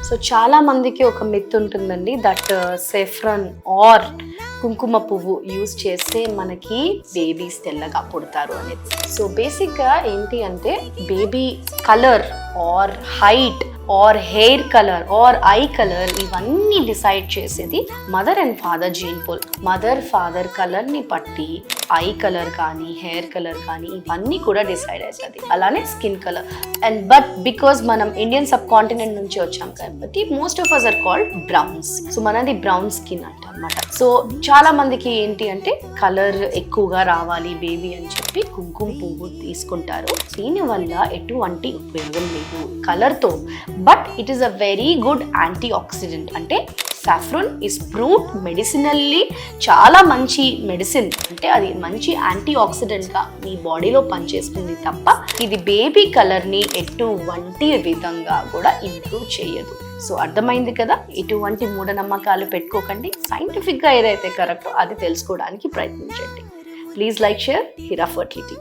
So చాలా మందికి ఒక మిత్ ఉంటుందండి దట్ సెఫ్రన్ ఆర్ కుంకుమ పువ్వు యూజ్ చేస్తే మనకి బేబీస్ తెల్లగా పుడతారు అనేది. సో బేసిక్గా ఏంటి అంటే baby colour or height or hair colour or eye colour ఇవన్నీ డిసైడ్ చేసేది mother and father gene pool. Mother father కలర్ని బట్టి ఐ కలర్ కానీ హెయిర్ కలర్ కానీ ఇవన్నీ కూడా డిసైడ్ అవుతుంది. అలానే skin colour and but because మనం ఇండియన్ సబ్ కాంటినెంట్ నుంచి వచ్చాం కాబట్టి most of us are called browns. So మనది బ్రౌన్ స్కిన్ అంట అనమాట. సో చాలా మందికి ఏంటి అంటే కలర్ ఎక్కువగా రావాలి బేబీ అని చెప్పి కుంకుమ పువ్వు తీసుకుంటారు. దీనివల్ల ఎటువంటి ఉపయోగం లేదు కలర్తో. But it is a very good anti oxidant. అంటే సాఫ్రాన్ ఇస్ ప్రూవ్డ్ మెడిసినల్లీ చాలా మంచి మెడిసిన్. అంటే అది మంచి యాంటీ ఆక్సిడెంట్గా మీ బాడీలో పనిచేస్తుంది తప్ప ఇది బేబీ కలర్ని ఎటువంటి విధంగా కూడా ఇంప్రూవ్ చేయదు. సో అర్థమైంది కదా, ఎటువంటి మూఢనమ్మకాలు పెట్టుకోకండి. సైంటిఫిక్గా ఏదైతే కరెక్టో అది తెలుసుకోవడానికి ప్రయత్నించండి. Please like, share Hira fertility.